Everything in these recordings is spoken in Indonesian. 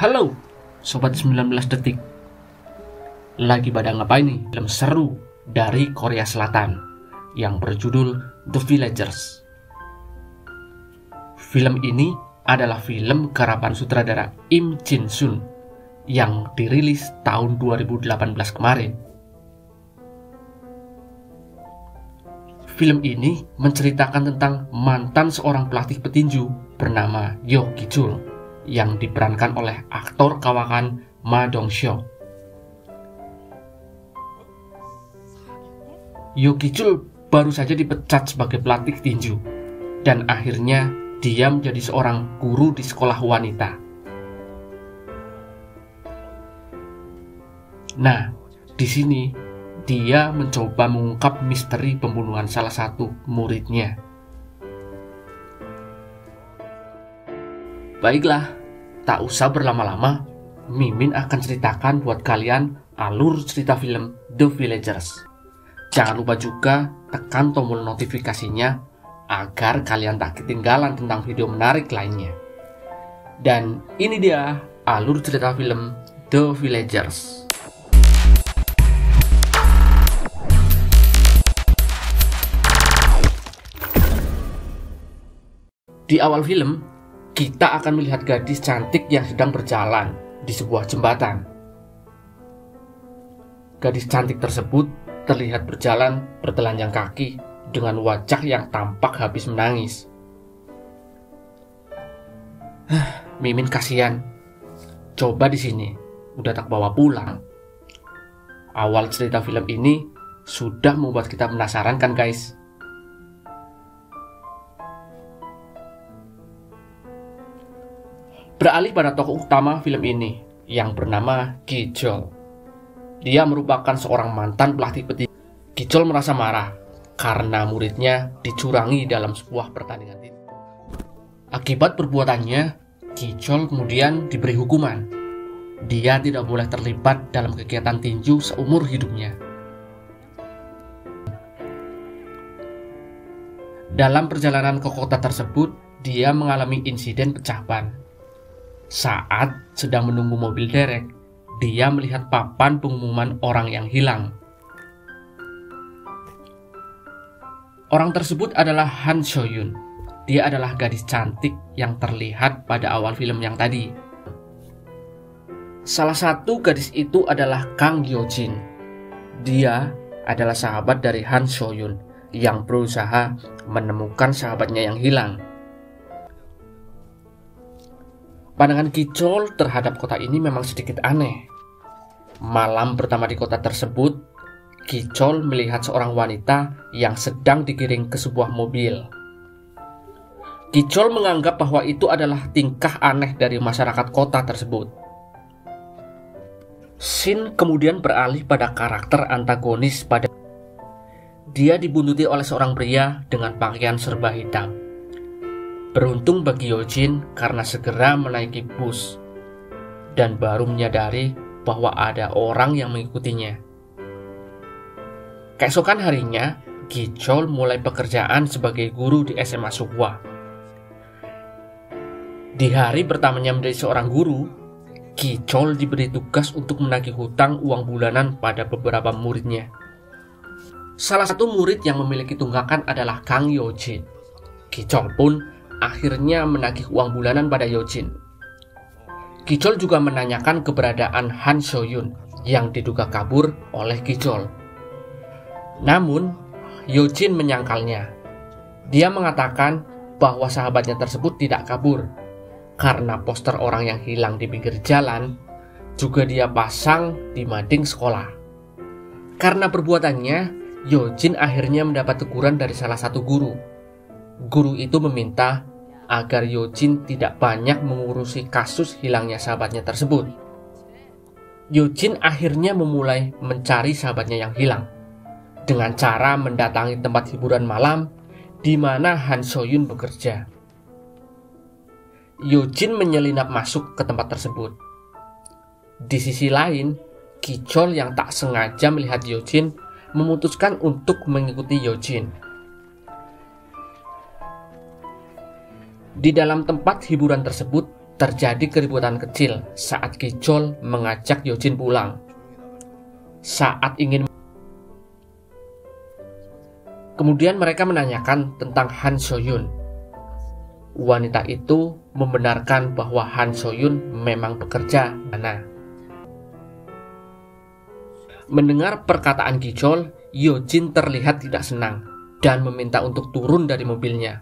Halo, Sobat 19 Detik. Lagi pada ngapain nih? Film seru dari Korea Selatan yang berjudul The Villagers. Film ini adalah film garapan sutradara Im Jin Sun yang dirilis tahun 2018 kemarin. Film ini menceritakan tentang mantan seorang pelatih petinju bernama Yo Ki-chul yang diperankan oleh aktor kawakan Ma Dong-seok. Yo Ki-chul baru saja dipecat sebagai pelatih tinju dan akhirnya dia menjadi seorang guru di sekolah wanita. Nah, di sini dia mencoba mengungkap misteri pembunuhan salah satu muridnya. Baiklah, tak usah berlama-lama, Mimin akan ceritakan buat kalian alur cerita film The Villagers. Jangan lupa juga tekan tombol notifikasinya agar kalian tak ketinggalan tentang video menarik lainnya. Dan ini dia alur cerita film The Villagers. Di awal film, kita akan melihat gadis cantik yang sedang berjalan di sebuah jembatan. Gadis cantik tersebut terlihat berjalan bertelanjang kaki dengan wajah yang tampak habis menangis. Mimin kasihan. Coba di sini, udah tak bawa pulang. Awal cerita film ini sudah membuat kita penasaran kan guys? Beralih pada tokoh utama film ini yang bernama Ki-chul. Dia merupakan seorang mantan pelatih petinju. Ki-chul merasa marah karena muridnya dicurangi dalam sebuah pertandingan tinju. Akibat perbuatannya, Ki-chul kemudian diberi hukuman. Dia tidak boleh terlibat dalam kegiatan tinju seumur hidupnya. Dalam perjalanan ke kota tersebut, dia mengalami insiden pecah ban. Saat sedang menunggu mobil derek, dia melihat papan pengumuman orang yang hilang. Orang tersebut adalah Han So-yoon. Dia adalah gadis cantik yang terlihat pada awal film yang tadi. Salah satu gadis itu adalah Kang Yo-jin. Dia adalah sahabat dari Han So-yoon yang berusaha menemukan sahabatnya yang hilang. Pandangan Ki-chul terhadap kota ini memang sedikit aneh. Malam pertama di kota tersebut, Ki-chul melihat seorang wanita yang sedang digiring ke sebuah mobil. Ki-chul menganggap bahwa itu adalah tingkah aneh dari masyarakat kota tersebut. Scene kemudian beralih pada karakter antagonis pada dia dibuntuti oleh seorang pria dengan pakaian serba hitam. Beruntung bagi Yo-jin karena segera menaiki bus dan baru menyadari bahwa ada orang yang mengikutinya. Keesokan harinya, Ki-chul mulai pekerjaan sebagai guru di SMA Suhwa. Di hari pertamanya menjadi seorang guru, Ki-chul diberi tugas untuk menagih hutang uang bulanan pada beberapa muridnya. Salah satu murid yang memiliki tunggakan adalah Kang Yo-jin. Ki-chul pun akhirnya menagih uang bulanan pada Yo-jin. Ki-chul juga menanyakan keberadaan Han So-yoon yang diduga kabur oleh Ki-chul. Namun, Yo-jin menyangkalnya. Dia mengatakan bahwa sahabatnya tersebut tidak kabur karena poster orang yang hilang di pinggir jalan juga dia pasang di mading sekolah. Karena perbuatannya, Yo-jin akhirnya mendapat teguran dari salah satu guru. Guru itu meminta agar Yo-jin tidak banyak mengurusi kasus hilangnya sahabatnya tersebut. Yo-jin akhirnya memulai mencari sahabatnya yang hilang dengan cara mendatangi tempat hiburan malam di mana Han So-yoon bekerja. Yo-jin menyelinap masuk ke tempat tersebut. Di sisi lain, Ki-chul yang tak sengaja melihat Yo-jin memutuskan untuk mengikuti Yo-jin. Di dalam tempat hiburan tersebut terjadi keributan kecil saat Ki-chol mengajak Yojin pulang. Kemudian mereka menanyakan tentang Han So-yun. Wanita itu membenarkan bahwa Han So-yun memang bekerja di sana. Mendengar perkataan Ki-chol, Yojin terlihat tidak senang dan meminta untuk turun dari mobilnya.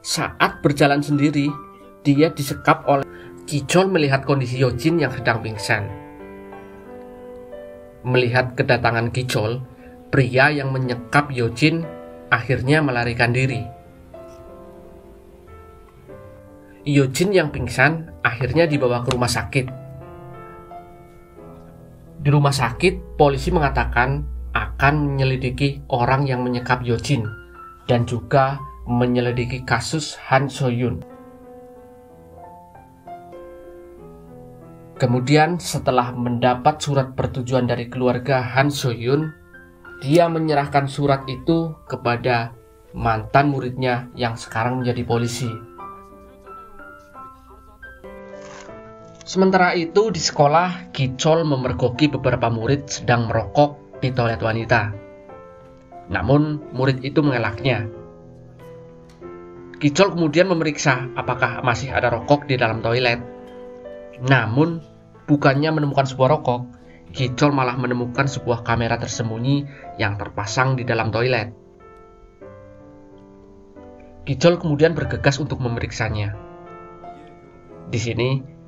Saat berjalan sendiri, dia disekap oleh Ki-chol melihat kondisi Yojin yang sedang pingsan. Melihat kedatangan Ki-chol, pria yang menyekap Yojin akhirnya melarikan diri. Yojin yang pingsan akhirnya dibawa ke rumah sakit. Di rumah sakit, polisi mengatakan akan menyelidiki orang yang menyekap Yojin dan juga menyelidiki kasus Han So-yun. Kemudian setelah mendapat surat persetujuan dari keluarga Han So-yun, dia menyerahkan surat itu kepada mantan muridnya yang sekarang menjadi polisi. Sementara itu di sekolah, Ki-chol memergoki beberapa murid sedang merokok di toilet wanita. Namun murid itu mengelaknya. Ki-chol kemudian memeriksa apakah masih ada rokok di dalam toilet. Namun bukannya menemukan sebuah rokok, Ki-chol malah menemukan sebuah kamera tersembunyi yang terpasang di dalam toilet. Ki-chol kemudian bergegas untuk memeriksanya. Di sini,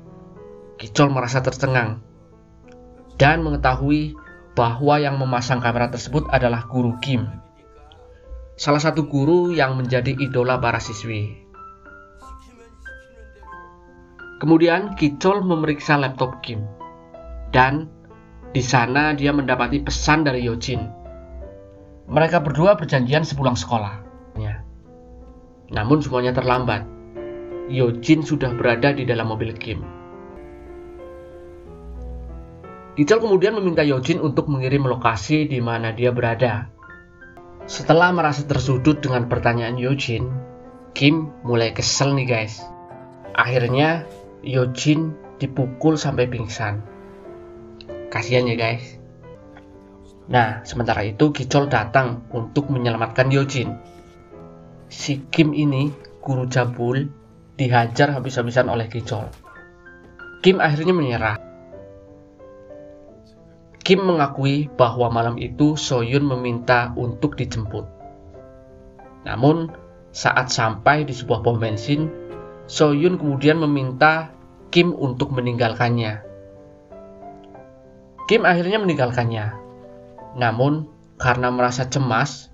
Ki-chol merasa tercengang dan mengetahui bahwa yang memasang kamera tersebut adalah guru Kim, salah satu guru yang menjadi idola para siswi. Kemudian Ki-chol memeriksa laptop Kim, dan di sana dia mendapati pesan dari Yojin. Mereka berdua berjanjian sepulang sekolah. Namun semuanya terlambat. Yojin sudah berada di dalam mobil Kim. Ki-chol kemudian meminta Yojin untuk mengirim lokasi di mana dia berada. Setelah merasa tersudut dengan pertanyaan Yojin, Kim mulai kesel nih guys. Akhirnya Yojin dipukul sampai pingsan. Kasihan ya guys. Nah, sementara itu Ki-chol datang untuk menyelamatkan Yojin. Si Kim ini, guru cabul, dihajar habis-habisan oleh Ki-chol. Kim akhirnya menyerah. Kim mengakui bahwa malam itu So-yun meminta untuk dijemput. Namun, saat sampai di sebuah pom bensin, So-yun kemudian meminta Kim untuk meninggalkannya. Kim akhirnya meninggalkannya. Namun, karena merasa cemas,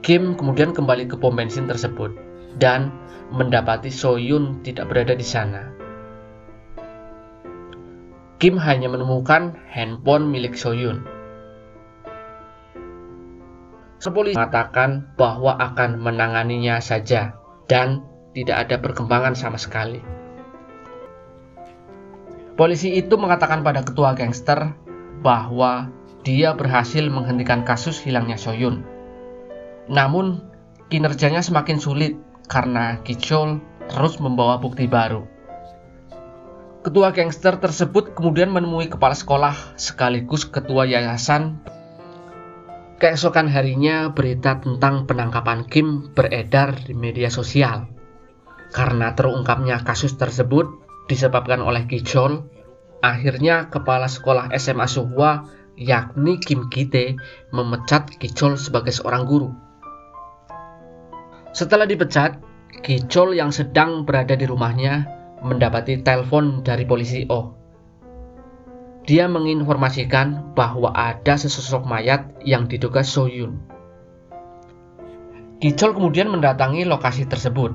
Kim kemudian kembali ke pom bensin tersebut dan mendapati So-yun tidak berada di sana. Kim hanya menemukan handphone milik So-yun. Polisi mengatakan bahwa akan menanganinya saja dan tidak ada perkembangan sama sekali. Polisi itu mengatakan pada ketua gangster bahwa dia berhasil menghentikan kasus hilangnya So-yun. Namun, kinerjanya semakin sulit karena Ki-chol terus membawa bukti baru. Ketua gangster tersebut kemudian menemui kepala sekolah sekaligus ketua yayasan. Keesokan harinya, berita tentang penangkapan Kim beredar di media sosial. Karena terungkapnya kasus tersebut disebabkan oleh Ki-chol, akhirnya kepala sekolah SMA Sohwa, yakni Kim Ki-tae, memecat Ki-chol sebagai seorang guru. Setelah dipecat, Ki-chol yang sedang berada di rumahnya mendapati telepon dari polisi Oh. Dia menginformasikan bahwa ada sesosok mayat yang diduga So-yun. Ki-chol kemudian mendatangi lokasi tersebut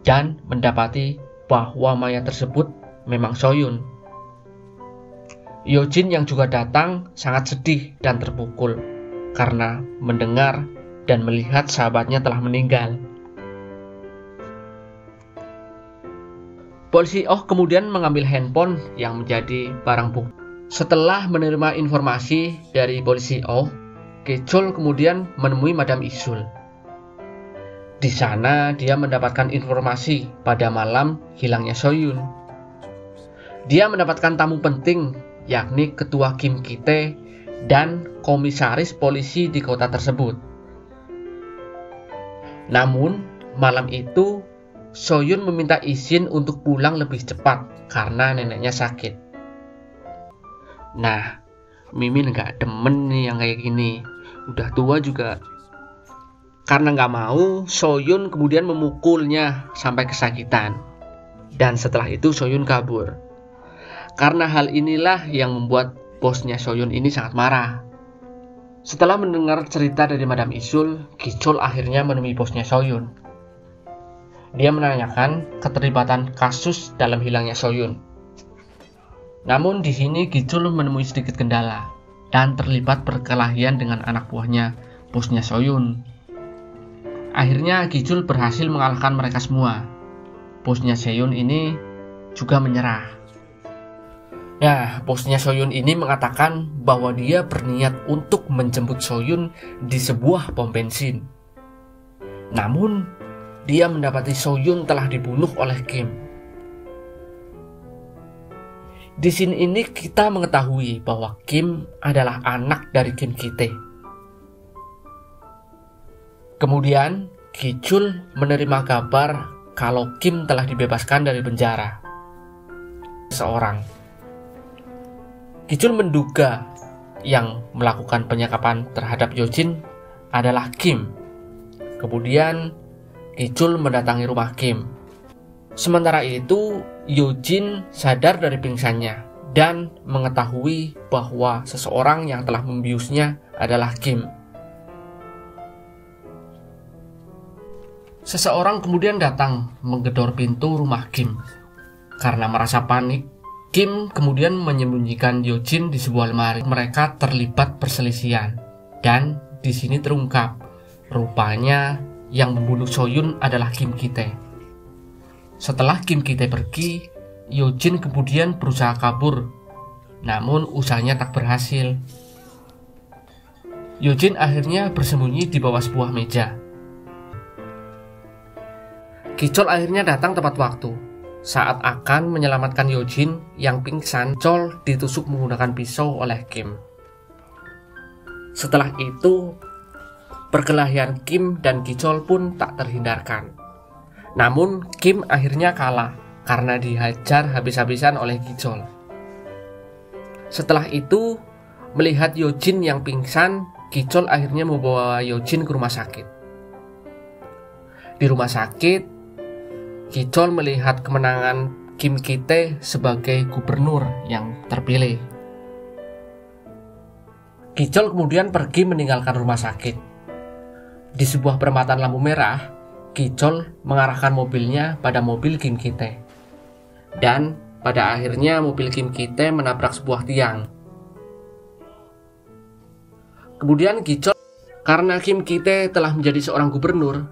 dan mendapati bahwa mayat tersebut memang So-yun. Yojin yang juga datang sangat sedih dan terpukul karena mendengar dan melihat sahabatnya telah meninggal. Polisi Oh kemudian mengambil handphone yang menjadi barang bukti. Setelah menerima informasi dari polisi Oh, Ki-chol kemudian menemui Madam Isul. Di sana dia mendapatkan informasi pada malam hilangnya Soyun. Dia mendapatkan tamu penting, yakni ketua Kim Ki-tae dan komisaris polisi di kota tersebut. Namun, malam itu Soyun meminta izin untuk pulang lebih cepat karena neneknya sakit. Nah, Mimin nggak demen nih yang kayak gini. Udah tua juga. Karena nggak mau, Soyun kemudian memukulnya sampai kesakitan. Dan setelah itu Soyun kabur. Karena hal inilah yang membuat bosnya Soyun ini sangat marah. Setelah mendengar cerita dari Madam Isul, Ki-chol akhirnya menemui bosnya Soyun. Dia menanyakan keterlibatan kasus dalam hilangnya Soyun. Namun di sini Ki-chol menemui sedikit kendala dan terlibat perkelahian dengan anak buahnya, bosnya Soyun. Akhirnya Ki-chol berhasil mengalahkan mereka semua. Bosnya Soyun ini juga menyerah. Nah, bosnya Soyun ini mengatakan bahwa dia berniat untuk menjemput Soyun di sebuah pom bensin. Namun, dia mendapati Soyun telah dibunuh oleh Kim. Di sini ini kita mengetahui bahwa Kim adalah anak dari Kim Ki-tae. Kemudian, Ki-chol menerima kabar kalau Kim telah dibebaskan dari penjara. Ki-chol menduga yang melakukan penyekapan terhadap Yojin adalah Kim. Kemudian, Ki-chol mendatangi rumah Kim. Sementara itu, Yojin sadar dari pingsannya dan mengetahui bahwa seseorang yang telah membiusnya adalah Kim. Seseorang kemudian datang menggedor pintu rumah Kim. Karena merasa panik, Kim kemudian menyembunyikan Yojin di sebuah lemari. Mereka terlibat perselisihan. Dan di sini terungkap, rupanya yang membunuh Soyun adalah Kim Ki-tae. Setelah Kim Ki-tae pergi, Yojin kemudian berusaha kabur. Namun usahanya tak berhasil. Yojin akhirnya bersembunyi di bawah sebuah meja. Ki-chol akhirnya datang tepat waktu. Saat akan menyelamatkan Yojin yang pingsan, Chol ditusuk menggunakan pisau oleh Kim. Setelah itu, perkelahian Kim dan Ki-chol pun tak terhindarkan. Namun, Kim akhirnya kalah karena dihajar habis-habisan oleh Ki-chol. Setelah itu, melihat Yojin yang pingsan, Ki-chol akhirnya membawa Yojin ke rumah sakit. Di rumah sakit, Ki-chol melihat kemenangan Kim Ki-tae sebagai gubernur yang terpilih. Ki-chol kemudian pergi meninggalkan rumah sakit. Di sebuah perempatan lampu merah, Ki-chol mengarahkan mobilnya pada mobil Kim Ki-tae. Dan pada akhirnya mobil Kim Ki-tae menabrak sebuah tiang. Kemudian Ki-chol, karena Kim Ki-tae telah menjadi seorang gubernur,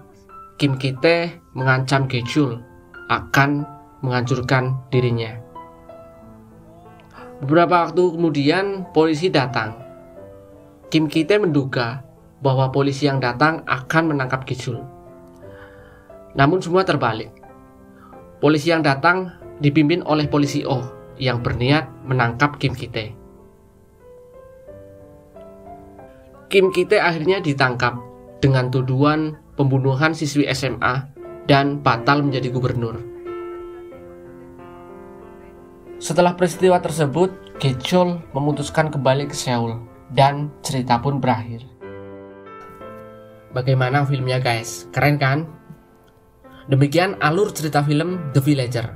Kim Ki-tae mengancam Ki-chol akan menghancurkan dirinya. Beberapa waktu kemudian polisi datang. Kim Ki-tae menduga bahwa polisi yang datang akan menangkap Ki-chol. Namun semua terbalik. Polisi yang datang dipimpin oleh polisi Oh yang berniat menangkap Kim Ki-tae. Kim Ki-tae akhirnya ditangkap dengan tuduhan pembunuhan siswi SMA dan batal menjadi gubernur. Setelah peristiwa tersebut, Ki-chol memutuskan kembali ke Seoul dan cerita pun berakhir. Bagaimana filmnya guys? Keren kan? Demikian alur cerita film The Villager.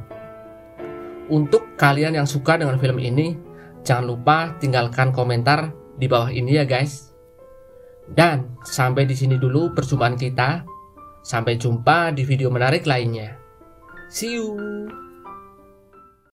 Untuk kalian yang suka dengan film ini, jangan lupa tinggalkan komentar di bawah ini ya guys. Dan sampai di sini dulu perjumpaan kita. Sampai jumpa di video menarik lainnya. See you.